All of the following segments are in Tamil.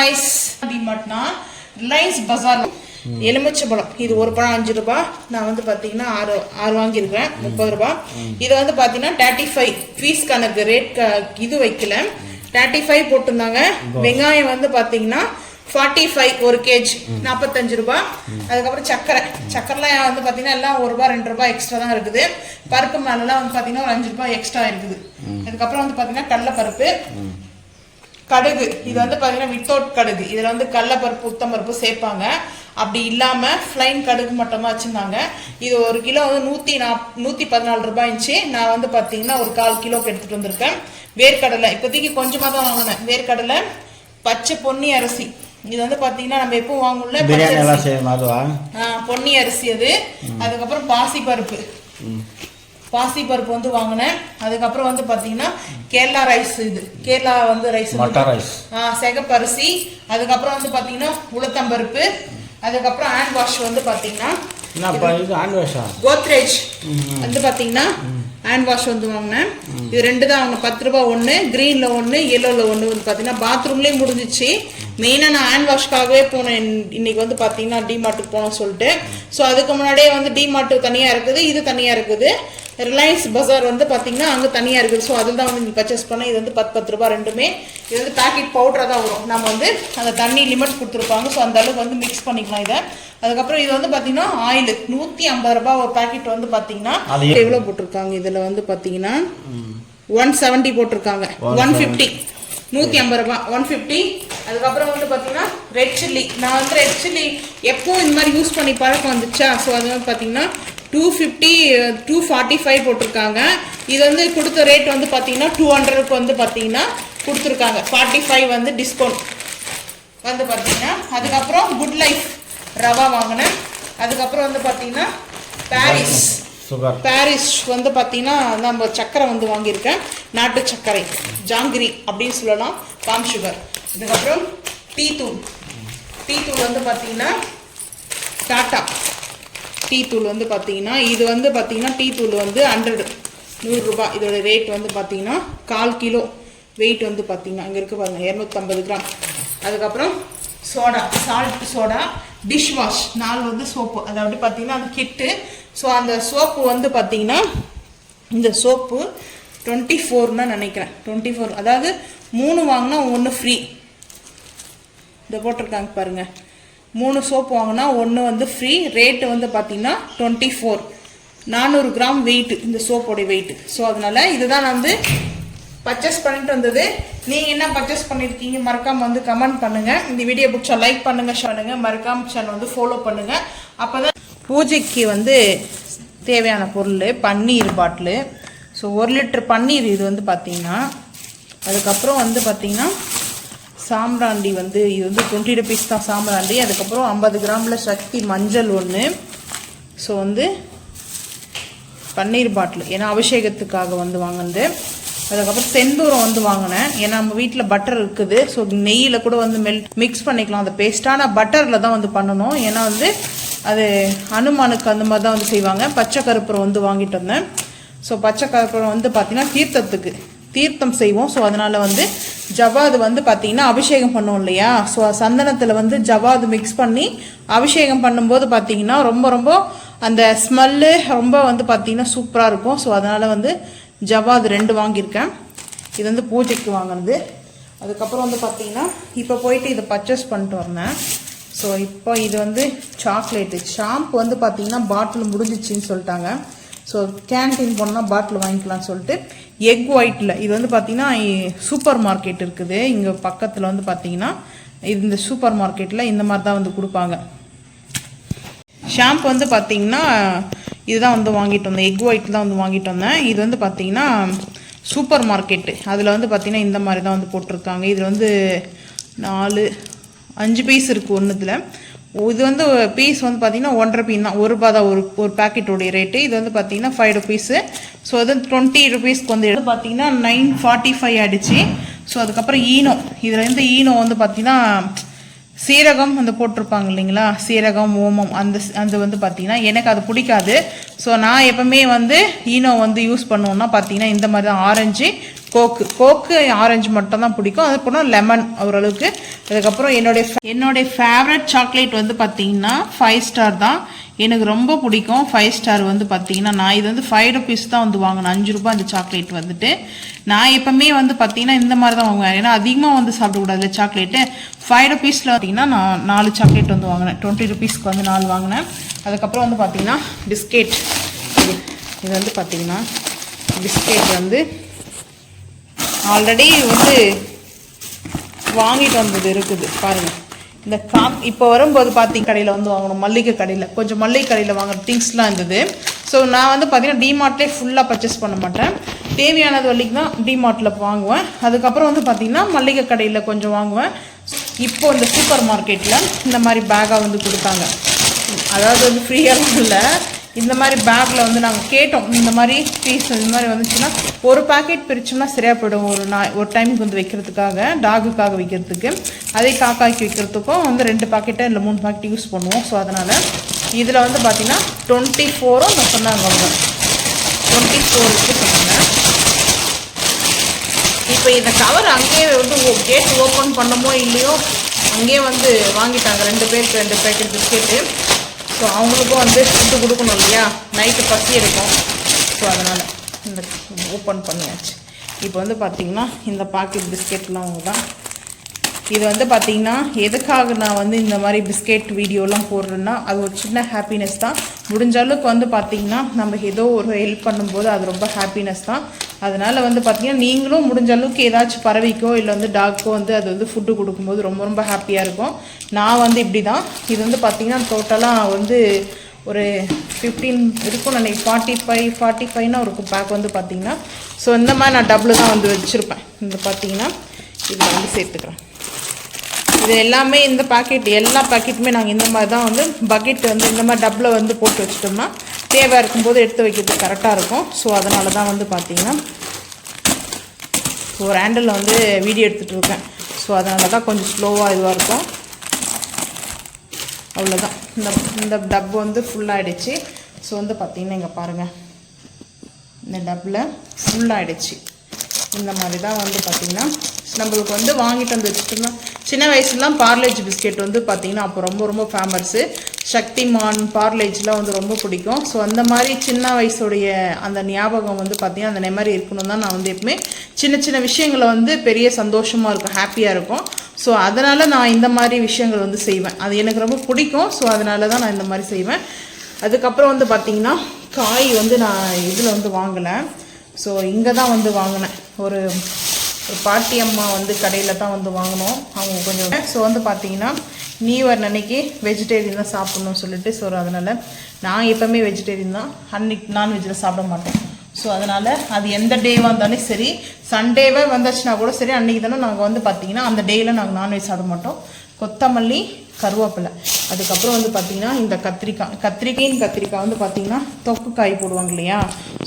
guys, டிமார்ட்னா ரிலையன்ஸ் பஜார் எலுமிச்சம்பழம் இது ஒரு பழம் 5 ரூபாய். நான் வந்து பாத்தீங்கன்னா 6 வாங்கி இருக்கேன் 30 ரூபாய். இது வந்து பாத்தீங்கன்னா 35 பீஸ் கணக்கு ரேட் இது வைக்கல 35 போட்டுருந்தாங்க. வெங்காயம் வந்து பாத்தீங்கன்னா 45 ஒரு கேஜி 45 ரூபாய். அதுக்கப்புறம் சக்கரைலாம் வந்து பாத்தீங்கன்னா எல்லாம் 1 ரூபாய் 2 ரூபாய் எக்ஸ்ட்ரா தான் இருக்குது. பருப்பு மேலாம் வந்து பாத்தீங்கன்னா ஒரு 5 ரூபாய் எக்ஸ்ட்ரா இருக்குது. அதுக்கப்புறம் வந்து பாத்தீங்கன்னா கடலைப்பருப்பு, கடுகு இது வந்து பாத்தீங்கன்னா வித்தவுட் கடுகு, இதுல வந்து கடலைப்பருப்பு உத்தம்பருப்பு சேர்ப்பாங்க. அப்படி இல்லாம ஃப்ளைன் கடுகு மட்டும் தான் வச்சிருந்தாங்க. இது ஒரு கிலோ வந்து 114 ரூபாய் இருந்துச்சு. நான் வந்து பாத்தீங்கன்னா ஒரு 1/4 கிலோக்கு எடுத்துட்டு வந்திருக்கேன். வேர்க்கடலை இப்போதைக்கு கொஞ்சமா தான் வாங்கினேன். வேர்க்கடலை, பச்சை பொன்னி அரிசி இது வந்து பாத்தீங்கன்னா நம்ம எப்பவும் வாங்கும்ல பொன்னி அரிசி அது. அதுக்கப்புறம் பாசிப்பருப்பு வந்து வாங்கினேன். அதுக்கப்புறம் வந்து பாத்தீங்கன்னா கேரளா ரைஸ், இது கேரளா வந்து ரைஸ் சிகப்பரிசி. அதுக்கப்புறம் வந்து பாத்தீங்கன்னா உளுத்தம்பருப்பு. அதுக்கப்புறம் ஹேண்ட் வாஷ் வந்து பாத்தீங்கன்னா கோத்ரேஜ் வந்து பாத்தீங்கன்னா ஹேண்ட் வாஷ் வந்து வாங்கினேன். இது 2 தான் வாங்கினேன். 10 ரூபாய் ஒன்று, கிரீன்ல ஒன்று, எல்லோல ஒன்று வந்து பாத்தீங்கன்னா பாத்ரூம்லயே முடிஞ்சிச்சு. மெயினா நான் ஹேண்ட் வாஷ்காகவே போனேன் இன்னைக்கு வந்து பாத்தீங்கன்னா டிமார்ட்டுக்கு போனோம் சொல்லிட்டு. ஸோ அதுக்கு முன்னாடியே வந்து டிமார்ட் தனியா இருக்குது, இது தனியா இருக்குது. ரிலையன்ஸ் பஜார் வந்து பாத்தீங்கன்னா அங்கே தனியா இருக்குது. ஸோ அதில் தான் வந்து நீ பர்ச்சேஸ் பண்ண. இது வந்து 10 ரூபாய் ரெண்டுமே. இது வந்து பேக்கெட் பவுடரா தான் வரும். நம்ம வந்து அந்த தண்ணி லிமிட் கொடுத்துருப்பாங்க. ஸோ அந்த அளவுக்கு வந்து மிக்ஸ் பண்ணிக்கலாம் இதை. அதுக்கப்புறம் இது வந்து பாத்தீங்கன்னா ஆயில் 150 ரூபாய் ஒரு பேக்கெட் வந்து பாத்தீங்கன்னா எவ்வளவு போட்டிருக்காங்க. இதுல வந்து பாத்தீங்கன்னா 170 போட்டிருக்காங்க. 150 150 ரூபாய் 150. அதுக்கப்புறம் வந்து பாத்தீங்கன்னா ரெட் சில்லி. நான் வந்து ரெட் சில்லி எப்பவும் இந்த மாதிரி யூஸ் பண்ணி பழக்கம் வந்துச்சா. ஸோ அது வந்து பாத்தீங்கன்னா 250 245 போட்டிருக்காங்க. இது வந்து கொடுத்த ரேட் வந்து பாத்தீங்கன்னா 200க்கு வந்து பாத்தீங்கன்னா கொடுத்துருக்காங்க. 45 வந்து டிஸ்கவுண்ட் வந்து பாத்தீங்கன்னா. அதுக்கப்புறம் குட் லைஃப் ரவா வாங்கினேன். அதுக்கப்புறம் வந்து பாத்தீங்கன்னா பாரிஸ் வந்து பாத்தீங்கன்னா நம்ம சக்கரை வந்து வாங்கியிருக்கேன். நாட்டு சர்க்கரை ஜாங்கிரி அப்படின்னு சொல்லலாம், பாம் சுகர். இதுக்கப்புறம் டீ தூள் வந்து பாத்தீங்கன்னா டாட்டா டீ தூள் வந்து பாத்தீங்கன்னா இது வந்து பாத்தீங்கன்னா டீ தூள் வந்து 100 ரூபாய். இதோட ரேட் வந்து பாத்தீங்கன்னா 1/4 கிலோ வெயிட் வந்து பாத்தீங்கன்னா இங்க இருக்கு பாருங்க 250 கிராம். அதுக்கப்புறம் சால்ட் சோடா, டிஷ் வாஷ் 4 வந்து சோப்பு, அதாவது பாத்தீங்கன்னா அந்த கிட்டு. ஸோ அந்த சோப்பு வந்து பாத்தீங்கன்னா இந்த சோப்பு 24ன்னு நினைக்கிறேன். 24 அதாவது 3 வாங்கினா 1 ஃப்ரீ. இதை போட்டிருக்காங்க பாருங்க. 3 சோப்பு வாங்கினா 1 வந்து ஃப்ரீ. ரேட்டு வந்து பாத்தீங்கன்னா 24. 400 கிராம் வெயிட் இந்த சோப்போட வெயிட். ஸோ அதனால இதுதான் நான் வந்து பர்ச்சேஸ் பண்ணிட்டு வந்தது. நீங்க என்ன பர்ச்சேஸ் பண்ணிருக்கீங்க மறக்காம வந்து கமெண்ட் பண்ணுங்க. இந்த வீடியோ பிடிச்சா லைக் பண்ணுங்க, ஷேர் பண்ணுங்க, மறக்காம சேனல் வந்து ஃபாலோ பண்ணுங்க. அப்பதான் பூஜைக்கு வந்து தேவையான பொருள் பன்னீர் பாட்டில். ஸோ 1 லிட்டர் பன்னீர் இது வந்து பார்த்தீங்கன்னா. அதுக்கப்புறம் வந்து பார்த்தீங்கன்னா சாம்பிராண்டி வந்து இது வந்து 20 rupees தான் சாம்பிராண்டி. அதுக்கப்புறம் 50 கிராமில் சக்தி மஞ்சள் 1. ஸோ வந்து பன்னீர் பாட்டில் ஏன்னா அபிஷேகத்துக்காக வந்து வாங்கினது. அதுக்கப்புறம் செந்தூரம் வந்து வாங்கினேன். ஏன்னா நம்ம வீட்டில் பட்டர் இருக்குது. ஸோ நெய்யில் கூட வந்து மிக்ஸ் பண்ணிக்கலாம். அந்த பேஸ்டான பட்டரில் தான் வந்து பண்ணணும். ஏன்னா வந்து அது அனுமானுக்கு அந்த மாதிரி தான் வந்து செய்வாங்க. பச்சை கருப்பூரம் வந்து வாங்கிட்டு வந்தேன். ஸோ பச்சை கருப்பூரம் வந்து பார்த்தீங்கன்னா தீர்த்தம் செய்வோம். ஸோ அதனால வந்து ஜவாது வந்து பார்த்தீங்கன்னா அபிஷேகம் பண்ணுவோம் இல்லையா. ஸோ சந்தனத்தில் வந்து ஜவாது மிக்ஸ் பண்ணி அபிஷேகம் பண்ணும்போது பார்த்தீங்கன்னா ரொம்ப ரொம்ப அந்த ஸ்மெல்லு ரொம்ப வந்து பார்த்தீங்கன்னா சூப்பராக இருக்கும். ஸோ அதனால வந்து ஜவாது 2 வாங்கியிருக்கேன். இது வந்து பூஜைக்கு வாங்கினது. அதுக்கப்புறம் வந்து பார்த்தீங்கன்னா இப்போ போயிட்டு இதை பர்ச்சேஸ் பண்ணிட்டு வந்தேன். ஸோ இப்போ இது வந்து சாக்லேட்டு ஷாம்பு வந்து பார்த்தீங்கன்னா பாட்டில் முடிஞ்சிச்சின்னு சொல்லிட்டாங்க. ஸோ கேன்டீன் போனால் பாட்டில் வாங்கிக்கலாம்னு சொல்லிட்டு எக் ஒயிட்டில் இது வந்து பார்த்தீங்கன்னா சூப்பர் மார்க்கெட் இருக்குது இங்கே பக்கத்தில் வந்து பார்த்தீங்கன்னா இந்த சூப்பர் மார்க்கெட்டில் இந்த மாதிரி தான் வந்து கொடுப்பாங்க. ஷாம்பு வந்து பார்த்தீங்கன்னா இதுதான் வந்து வாங்கிட்டு வந்தேன். எக் ஒயிட் தான் வந்து வாங்கிட்டு வந்தேன். இது வந்து பார்த்தீங்கன்னா சூப்பர் மார்க்கெட்டு அதில் வந்து பார்த்தீங்கன்னா இந்த மாதிரி தான் வந்து போட்டிருக்காங்க. இதில் வந்து 5 பீஸ் இருக்குது ஒன்றுத்தில். இது வந்து பீஸ் வந்து பார்த்தீங்கன்னா 1.5 ரூபாய் தான், 1 ரூபா தான் ஒரு பேக்கெட்டோடைய ரேட்டு. இது வந்து பார்த்தீங்கன்னா 5 rupees. ஸோ அது 20 rupeesக்கு வந்து பார்த்தீங்கன்னா 9.45 ஆயிடுச்சு. ஸோ அதுக்கப்புறம் இதில் ஈனோ வந்து பார்த்தீங்கன்னா சீரகம் வந்து போட்டிருப்பாங்க இல்லைங்களா, சீரகம் ஓமம் அந்த வந்து பார்த்தீங்கன்னா எனக்கு அது பிடிக்காது. ஸோ நான் எப்பவுமே வந்து ஈனோ வந்து யூஸ் பண்ணுவோன்னா பார்த்தீங்கன்னா இந்த மாதிரி தான் ஆரஞ்சு கோக்கு ஆரஞ்சு மட்டும் தான் பிடிக்கும். அதுக்கப்புறம் லெமன் ஓரளவுக்கு. அதுக்கப்புறம் என்னுடைய ஃபேவரட் சாக்லேட் வந்து பார்த்தீங்கன்னா 5 ஸ்டார் தான். எனக்கு ரொம்ப பிடிக்கும் 5 ஸ்டார் வந்து பார்த்தீங்கன்னா. நான் இது வந்து 5 rupees தான் வந்து வாங்கினேன். 5 ரூபாய் இந்த சாக்லேட் வந்துட்டு. நான் எப்பவுமே வந்து பார்த்தீங்கன்னா இந்த மாதிரி தான் வாங்குவேன். ஏன்னா அதிகமாக வந்து சாப்பிடக்கூடாது சாக்லேட்டு. 5 rupeesல பார்த்தீங்கன்னா நான் 4 சாக்லேட் வந்து வாங்கினேன். 20 rupeesக்கு வந்து 4 வாங்கினேன். அதுக்கப்புறம் வந்து பார்த்தீங்கன்னா பிஸ்கெட். இது வந்து பார்த்தீங்கன்னா பிஸ்கெட் வந்து ஆல்ரெடி வந்து வாங்கிட்டு வந்தது இருக்குது பாருங்கள். இந்த இப்போ வரும்போது பார்த்தீங்க கடையில் வந்து வாங்கணும், மல்லிகை கடையில் கொஞ்சம் மல்லிகை கடையில் வாங்குற திங்ஸ்லாம் இருந்தது. ஸோ நான் வந்து பார்த்தீங்கன்னா டிமார்ட்லேயே ஃபுல்லாக பர்ச்சேஸ் பண்ண மாட்டேன். தேவையானது வரைக்கும் தான் டிமார்ட்டில் வாங்குவேன். அதுக்கப்புறம் வந்து பார்த்தீங்கன்னா மல்லிகை கடையில் கொஞ்சம் வாங்குவேன். இப்போ இந்த சூப்பர் மார்க்கெட்டில் இந்த மாதிரி பேக்காக வந்து கொடுத்தாங்க. அதாவது வந்து ஃப்ரீயாக இல்லை, இந்த மாதிரி பேக்கில் வந்து நாங்கள் கேட்டோம். இந்த மாதிரி பீஸ் இந்த மாதிரி வந்துச்சுன்னா ஒரு பேக்கெட் பிரிச்சோம்னா சரியாக போய்டும். ஒரு டைமுக்கு வந்து வைக்கிறதுக்காக, டாகுக்காக வைக்கிறதுக்கு, அதே காக்காய்க்கு வைக்கிறதுக்கும் வந்து 2 பாக்கெட்டை இல்லை 3 பாக்கெட் யூஸ் பண்ணுவோம். ஸோ அதனால் இதில் வந்து பார்த்திங்கன்னா 24 நான் சொன்னாங்க. அவங்க 24 சொன்னாங்க. இப்போ இந்த கவர் அங்கேயே வந்து கேட் ஓப்பன் பண்ணமோ இல்லையோ அங்கேயே வந்து வாங்கிட்டாங்க. 2 பேருக்கு 2 பேக்கெட் பிஸ்கெட்டு. ஸோ அவங்களுக்கும் வந்து ஃபுட்டு கொடுக்கணும் இல்லையா, நைட்டு பசி எடுக்கும். ஸோ அதனால் இந்த ஓப்பன் பண்ணியாச்சு. இப்போ வந்து பார்த்திங்கன்னா இந்த பாக்கெட் பிஸ்கெட்லாம் அவங்க தான். இது வந்து பார்த்திங்கன்னா எதுக்காக நான் வந்து இந்த மாதிரி பிஸ்கெட் வீடியோலாம் போடுறேன்னா அது ஒரு சின்ன ஹாப்பினஸ் தான். முடிஞ்ச அளவுக்கு வந்து பார்த்திங்கன்னா நம்ம ஏதோ ஒரு ஹெல்ப் பண்ணும்போது அது ரொம்ப ஹாப்பினஸ் தான். அதனால் வந்து பார்த்திங்கன்னா நீங்களும் முடிஞ்ச அளவுக்கு ஏதாச்சும் பறவைக்கோ இல்லை வந்து டாக்கோ வந்து அது வந்து ஃபுட்டு கொடுக்கும்போது ரொம்ப ரொம்ப ஹாப்பியாக இருக்கும். நான் வந்து இப்படி தான். இது வந்து பார்த்திங்கன்னா டோட்டலாக வந்து ஒரு 15 இருக்கும் நினைக்கிறேன். 45னா இருக்கும் பேக் வந்து பார்த்திங்கன்னா. ஸோ இந்த மாதிரி நான் டபுள் தான் வந்து வச்சுருப்பேன். இந்த பார்த்திங்கன்னா இதில் வந்து சேர்த்துக்கிறேன். இது எல்லாமே இந்த பாக்கெட் எல்லா பாக்கெட்டுமே நாங்கள் இந்த மாதிரி தான் வந்து பக்கெட் வந்து இந்த மாதிரி டப்பில் வந்து போட்டு வச்சிட்டோம்னா தேவை இருக்கும்போது எடுத்து வைக்கிறதுக்கு கரெக்டாக இருக்கும். ஸோ அதனால தான் வந்து பார்த்திங்கன்னா ஒரு ஹேண்டில் வந்து வீடியோ எடுத்துகிட்டு இருக்கேன். ஸோ அதனால தான் கொஞ்சம் ஸ்லோவாக இதுவாக இருக்கும். அவ்வளோதான். இந்த டப்பு வந்து ஃபுல்லாகிடுச்சு. ஸோ வந்து பார்த்திங்கன்னா இங்கே பாருங்கள், இந்த டப்பில் ஃபுல்லாகிடுச்சு. இந்த மாதிரி தான் வந்து பார்த்திங்கன்னா நம்மளுக்கு வந்து வாங்கிட்டு வந்து வச்சுட்டோம்னா. சின்ன வயசுலாம் பார்லேஜ் பிஸ்கெட் வந்து பார்த்திங்கன்னா அப்போ ரொம்ப ரொம்ப ஃபேமஸ்ஸு. சக்திமான் பார்லேஜ்லாம் வந்து ரொம்ப பிடிக்கும். ஸோ அந்த மாதிரி சின்ன வயசுடைய அந்த ஞாபகம் வந்து பார்த்திங்கன்னா அந்த மாதிரி இருக்கணும் தான் நான் வந்து எப்பவுமே சின்ன சின்ன விஷயங்களை வந்து பெரிய சந்தோஷமாக இருக்கும், ஹாப்பியாக இருக்கும். ஸோ அதனால் நான் இந்த மாதிரி விஷயங்கள் வந்து செய்வேன். அது எனக்கு ரொம்ப பிடிக்கும். ஸோ அதனால தான் நான் இந்த மாதிரி செய்வேன். அதுக்கப்புறம் வந்து பார்த்திங்கன்னா காய் வந்து நான் இதில் வந்து வாங்கலை. ஸோ இங்கே தான் வந்து வாங்கினேன். ஒரு பாட்டி அம்மா வந்து கடையில் தான் வந்து வாங்கினோம். அவங்க கொஞ்சம் ஸோ வந்து பார்த்திங்கன்னா நியூ இயர் அன்னைக்கு வெஜிடேரியன் தான் சாப்பிட்ணுன்னு சொல்லிட்டு. ஸோ அதனால் நான் எப்போவுமே வெஜிடேரியன் தான், அன்னைக்கு நான்வெஜ்ஜில் சாப்பிட மாட்டோம். ஸோ அதனால் அது எந்த டேவாக இருந்தாலும் சரி, சண்டேவே வந்துச்சுன்னா கூட சரி, அன்றைக்கி தானே நாங்கள் வந்து பார்த்திங்கன்னா அந்த டேயில் நாங்கள் நான்வெஜ் சாப்பிட மாட்டோம். கொத்தமல்லி, கருவேப்பிலை, அதுக்கப்புறம் வந்து பார்த்திங்கன்னா இந்த கத்திரிக்காய் வந்து பார்த்திங்கன்னா தொக்கு காய் போடுவாங்க இல்லையா.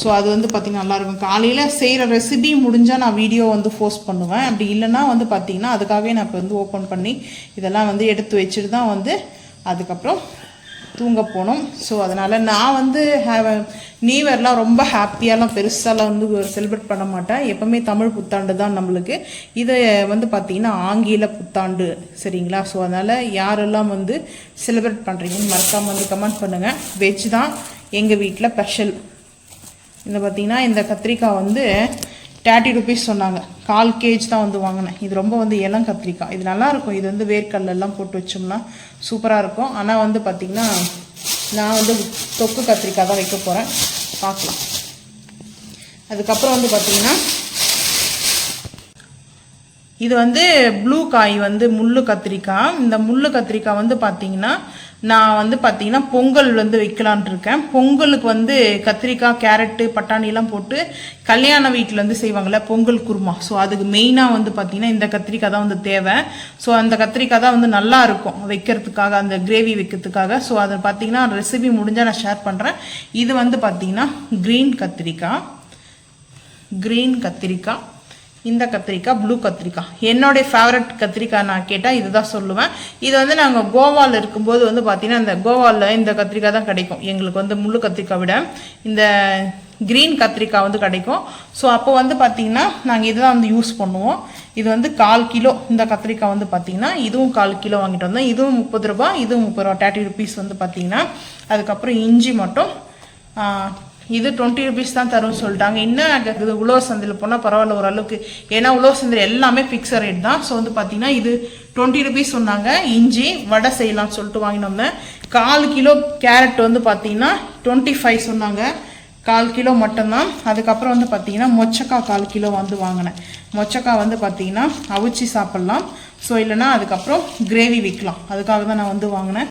ஸோ அது வந்து பார்த்திங்கன்னா நல்லாயிருக்கும். காலையில் செய்கிற ரெசிபி முடிஞ்சால் நான் வீடியோ வந்து போஸ்ட் பண்ணுவேன். அப்படி இல்லைன்னா வந்து பார்த்திங்கன்னா அதுக்காகவே நான் இப்போ வந்து ஓப்பன் பண்ணி இதெல்லாம் வந்து எடுத்து வச்சுட்டு தான் வந்து அதுக்கப்புறம் தூங்க போனோம். ஸோ அதனால் நான் வந்து நியூ இயர்லாம் ரொம்ப ஹாப்பியாலாம் பெருசாலாம் வந்து செலிப்ரேட் பண்ண மாட்டேன். எப்போவுமே தமிழ் புத்தாண்டு தான் நம்மளுக்கு. இதை வந்து பார்த்திங்கன்னா ஆங்கில புத்தாண்டு, சரிங்களா. ஸோ அதனால் யாரெல்லாம் வந்து செலிப்ரேட் பண்ணுறீங்கன்னு மறக்காமல் வந்து கமெண்ட் பண்ணுங்கள். வெஜ் தான் எங்கள் வீட்டில் ஸ்பெஷல். இந்த பார்த்திங்கன்னா இந்த கத்திரிக்காய் வந்து 30 rupees சொன்னாங்க. 1/4 kg தான் வந்து வாங்கினேன். இது ரொம்ப வந்து இளம் கத்திரிக்காய். இது நல்லாயிருக்கும். இது வந்து வேர்க்கடலெல்லாம் போட்டு வச்சோம்னா சூப்பராக இருக்கும். ஆனால் வந்து பார்த்திங்கன்னா நான் வந்து தொக்கு கத்திரிக்காய் தான் வைக்க போகிறேன், பார்க்கலாம். அதுக்கப்புறம் வந்து பார்த்திங்கன்னா இது வந்து ப்ளூ காய் வந்து முள்ளு கத்திரிக்காய். இந்த முள்ளு கத்திரிக்காய் வந்து பார்த்திங்கன்னா நான் வந்து பார்த்திங்கன்னா பொங்கல் வந்து வைக்கலான் இருக்கேன். பொங்கலுக்கு வந்து கத்திரிக்காய், கேரட்டு, பட்டாணிலாம் போட்டு கல்யாண வீட்டில் வந்து செய்வாங்கள்ல பொங்கல் குருமா. ஸோ அதுக்கு மெயினாக வந்து பார்த்திங்கன்னா இந்த கத்திரிக்காய் தான் வந்து தேவை. ஸோ அந்த கத்திரிக்காய் தான் வந்து நல்லா இருக்கும் வைக்கிறதுக்காக, அந்த கிரேவி வைக்கிறதுக்காக. ஸோ அதை பார்த்திங்கன்னா ரெசிபி முடிஞ்சால் நான் ஷேர் பண்ணுறேன். இது வந்து பார்த்திங்கன்னா க்ரீன் கத்திரிக்காய், இந்த கத்திரிக்காய் ப்ளூ கத்திரிக்காய். என்னுடைய ஃபேவரட் கத்திரிக்காய் நான் கேட்டால் இது தான் சொல்லுவேன். இது வந்து நாங்கள் கோவாவில் இருக்கும்போது வந்து பார்த்திங்கன்னா இந்த கோவாவில் இந்த கத்திரிக்காய் தான் கிடைக்கும் எங்களுக்கு வந்து முள்ளு கத்திரிக்காய் விட. இந்த க்ரீன் கத்திரிக்காய் வந்து கிடைக்கும். ஸோ அப்போ வந்து பார்த்திங்கன்னா நாங்கள் இதுதான் வந்து யூஸ் பண்ணுவோம். இது வந்து 1/4 கிலோ. இந்த கத்திரிக்காய் வந்து பார்த்திங்கன்னா இதுவும் 1/4 கிலோ வாங்கிட்டு வந்தோம். இதுவும் 30 ரூபா, இதுவும் 30 ரூபா, 30 rupees வந்து பார்த்திங்கன்னா. அதுக்கப்புறம் இஞ்சி மட்டும் இது 20 rupees தான் தரும்னு சொல்லிட்டாங்க. இன்னும் இது உழவர் சந்தையில் போனால் பரவாயில்ல ஓரளவுக்கு, ஏன்னா உழவர் சந்தையில் எல்லாமே ஃபிக்ஸட் ரேட் தான். ஸோ வந்து பார்த்தீங்கன்னா இது 20 rupees சொன்னாங்க. இஞ்சி வடை செய்யலாம்னு சொல்லிட்டு வாங்கிட்டு வந்தேன். 1/4 கிலோ கேரட் வந்து பார்த்தீங்கன்னா 25 சொன்னாங்க. 1/4 கிலோ மட்டும்தான். அதுக்கப்புறம் வந்து பார்த்தீங்கன்னா மொச்சக்காய் 1/4 கிலோ வந்து வாங்கினேன். மொச்சக்காய் வந்து பார்த்தீங்கன்னா அவிச்சி சாப்பிட்லாம். ஸோ இல்லைனா அதுக்கப்புறம் கிரேவி வைக்கலாம், அதுக்காக தான் நான் வந்து வாங்கினேன்.